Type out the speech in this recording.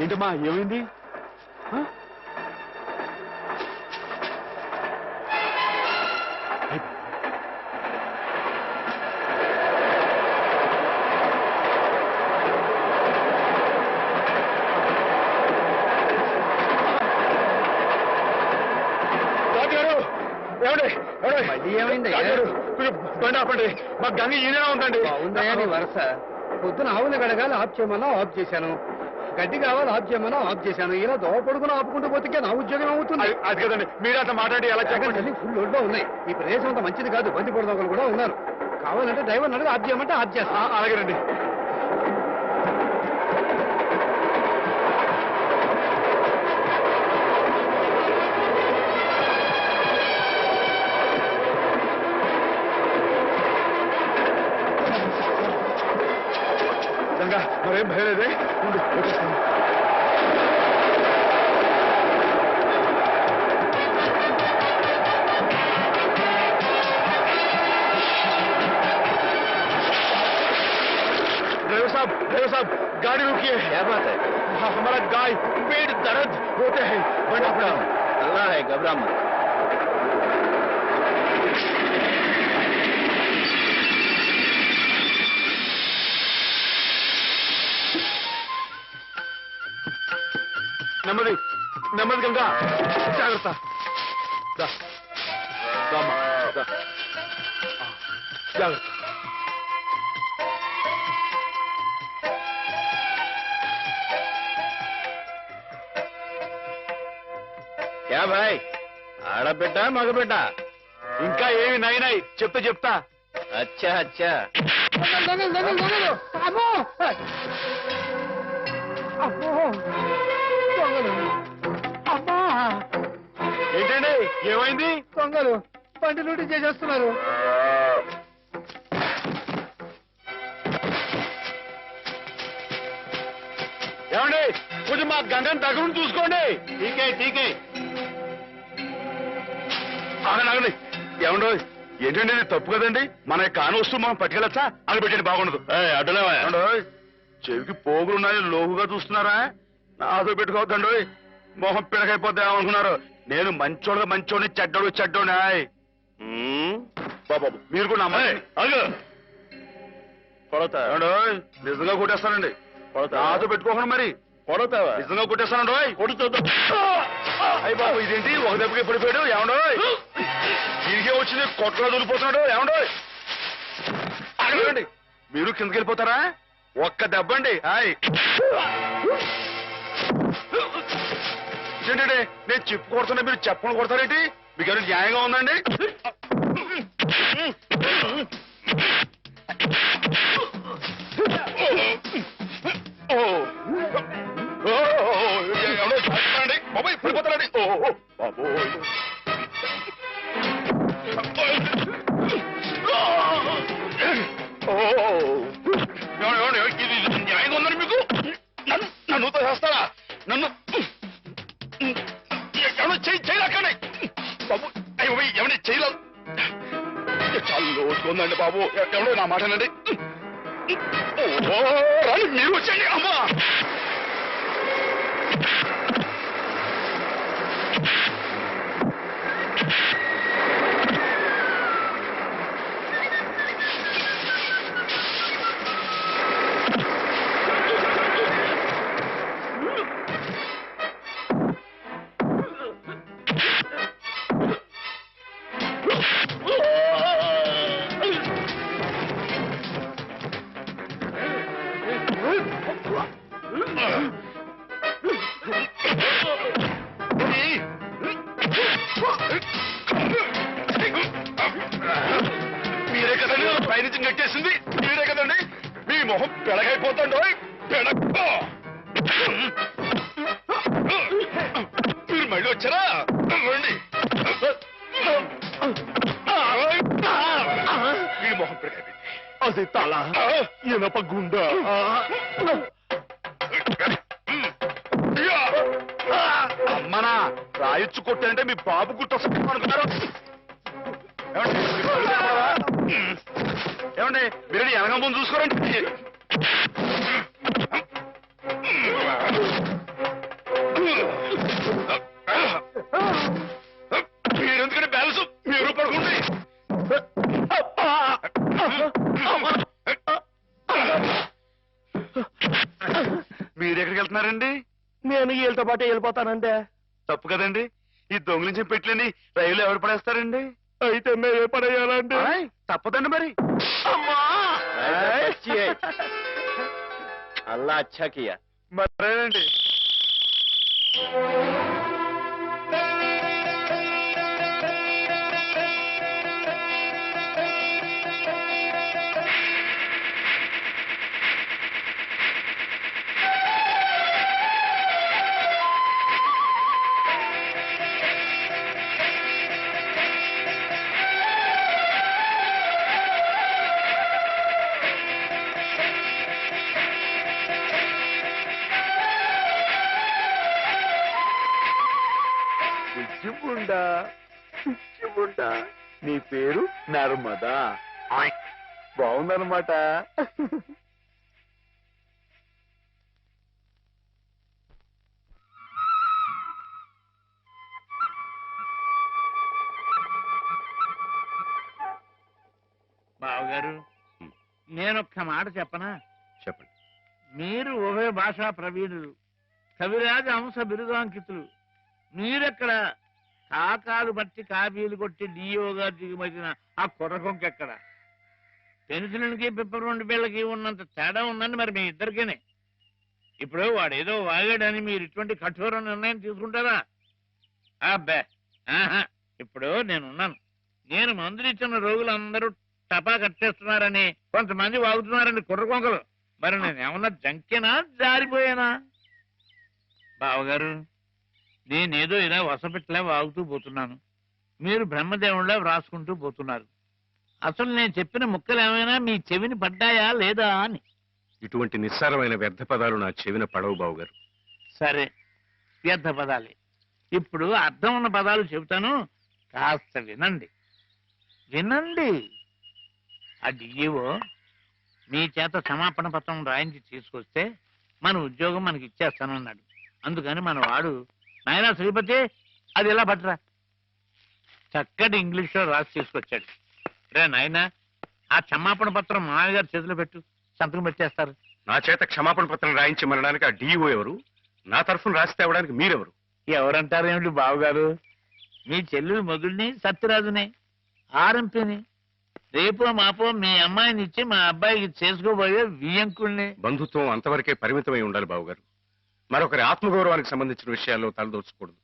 ఏంటమ్మా ఏమైంది? ఏమైంది? బండి ఆపండి. మా గంగ ఈయన ఉందండి. బాగుందయ్యా నీ వరస. పొద్దున ఆవులు గడగాలి ఆఫ్ చేయమన్నా ఆఫ్ చేశాను, గడ్డి కావాలి ఆఫ్ చేయమన్నా ఆఫ్ చేశాను. ఇలా దోవ పడుకుని ఆపుకుంటూ పోతే నా ఉద్యోగం అవుతుంది. అది కదండి, మీరు అంత మాట్లాడి ఎలా చెప్పండి. ఫుల్ లోడ్లో ఉన్నాయి. ఈ ప్రదేశం అంత మంచిది కాదు. బంది పొడదొకలు కూడా ఉన్నారు. కావాలంటే డ్రైవర్ అడుగు ఆఫ్ చేయమంటే ఆఫ్ చేస్తా. అలాగేనండి. గంగా మరేం భయలేదే, ఉండు వచ్చేస్తాను. ड्राइवर साहब गाड़ी रुकिए। क्या बात है? हमारा गाय पेट दर्द होते हैं। बड़ा बड़ा अल्लाह है, घबरा मत। నెమ్మది నెమ్మది గంగా, జాగ్రత్త. జాగ్రత్త. क्या भाई, ఆడబిడ్డ మగబిడ్డ? ఇంకా ఏమి నాయనాయి చెప్తా. అచ్చా అచ్చా. ఏంటండి ఏమైంది? దొంగలు బండి లూటీ చేసేస్తున్నారు. ఏమండి కొంచెం మా గంగని దగ్గర చూసుకోండి. ఠీకే ఆగండి. ఏమండో ఏంటండి ఇది తప్పు కదండి. మన కాని వస్తువు మనం పట్టుకెళ్ళచ్చా? అని పెట్టండి, బాగుండదు. అడ్డలేవా? చెవికి పోగులున్నాయి, లోగుగా చూస్తున్నారా? నాతో పెట్టుకోవద్దండి, మొహం పిడకైపోద్ది ఏమనుకున్నారు. నేను మంచోడిని చెడ్డోని. బాబు మీరు కూడా కొడతా నిజంగా కొట్టేస్తానండి. నాతో పెట్టుకోకుండా మరి కొడతావా? నిజంగా కొట్టేస్తానండి. కొడుతుందా? అయ్యి బాబు ఇదేంటి ఒక దెబ్బకి పడిపోయాడు? ఏమండో తిరిగే వచ్చింది కొట్టలో దూరిపోతున్నాడు. ఏమండో అడగండి, మీరు కిందకి వెళ్ళిపోతారా? ఒక్క దెబ్బ అండి. ఏంటండి నేను చెప్పు కొడుతున్నా, మీరు చెప్పని కొడతారేంటి? మీకు ఏమైనా న్యాయంగా ఉందండి? బాబాయ్ పడిపోతారండి. బాబోయ్ ఇది న్యాయంగా ఉందండి మీకు? నన్ను చేస్తారా? నన్ను ఏమన్నా చేయలేకండి బాబు. ఏమన్నా చేయలేదు. చాలా లోతుకుందండి బాబు. ఎవడో నా మాటనండి. రాని మీరు వచ్చండి. అమ్మా మీరే కదండి పైనుంచి కట్టేసింది. మీరే కదండి. మీ మొహం పెడగైపోతాండో. మీరు మళ్ళీ వచ్చారా? రండి. మీ మొహం పెడగైపోయింది. అది తల, ఇనప గుండ. అమ్మనా రాయొచ్చు కొట్టానంటే మీ బాబు గుర్తొస్తుంది అనుకున్నారు. ఏమండి మీరు వెనక ముందు చూసుకోరండి. మీరు ఎక్కడికి వెళ్తున్నారండి? నేను వీళ్ళతో పాటు వెళ్ళిపోతానండి. తప్పు కదండి, ఈ దొంగిలించిన పెట్టిలని రైలు ఎవరు పడేస్తారండి? అయితే మేమే పడేయాలండి. తప్పదండి మరి. అల్లా అచ్చా కియా. మరేనండి. పిచ్చిముండా, నీ పేరు నర్మదా. బాగుందన్నమాట. బావగారు, నేనొక్క మాట చెప్పనా? చెప్పండి. మీరు ఉభయ భాషా ప్రవీణులు, కవిరాజ అంశ బిరుదాంకితులు. మీరెక్కడ కాకాలు బట్టి కాపీలు కొట్టి డియోగా దిగుమతిన ఆ కుర్రకొంకెక్కడ? పెన్సిల్కి పిప్పర్ బిళ్ళకి ఉన్నంత తేడా ఉందండి మరి మీ ఇద్దరికేనే. ఇప్పుడు వాడేదో వాగాడని మీరు ఇటువంటి కఠోర నిర్ణయం తీసుకుంటారా? అబ్బే, ఆహా. ఇప్పుడు నేనున్నాను. నేను మందులు ఇచ్చిన రోగులందరూ టపా కట్టేస్తున్నారని కొంతమంది వాగుతున్నారని కుర్రకొంకలు. మరి నేనేమన్నా జంకేనా, జారిపోయానా? బావగారు, నేనేదో ఇలా వసపెట్లా వాగుతూ పోతున్నాను, మీరు బ్రహ్మదేవుళ్ళ వ్రాసుకుంటూ పోతున్నారు. అసలు నేను చెప్పిన ముక్కలు ఏమైనా మీ చెవిని పడ్డాయా లేదా అని. ఇటువంటి నిస్సారమైన వ్యర్థ పదాలు నా చెవిన పడవు బావుగారు. సరే, వ్యర్థ పదాలే. ఇప్పుడు అర్థం ఉన్న పదాలు చెబుతాను, కాస్త వినండి. వినండి. ఆ డిఈఓ మీ చేత క్షమాపణ పత్రం రాయించి తీసుకొస్తే మన ఉద్యోగం మనకి ఇచ్చేస్తానన్నాడు. అందుకని మన వాడు, నాయనా శ్రీపతి, అది ఎలా పట్టరా, చక్కటి ఇంగ్లీష్లో రాసి తీసుకొచ్చాడు. రే నాయనా, ఆ క్షమాపణ పత్రం మామయ్య గారి చేతిలో పెట్టు, సంతకం పెట్టేస్తారు. నా చేత క్షమాపణ పత్రం రాయించి మనడానికి ఆ డిఓ ఎవరు? నా తరఫున రాసి తేవడానికి మీరెవరు? ఎవరంటారు ఏమిటి బావగారు? మీ చెల్లెలు మొగుడిని, సత్యరాజుని, ఆర్ఎంపీని. రేపో మాపో మీ అమ్మాయిని ఇచ్చి మా అబ్బాయికి చేసుకోబోయే వియ్యంకుల్ని. బంధుత్వం అంతవరకే పరిమితమై ఉండాలి బావుగారు. మరొకరి ఆత్మగౌరవానికి సంబంధించిన విషయాల్లో తలదోచకూడదు.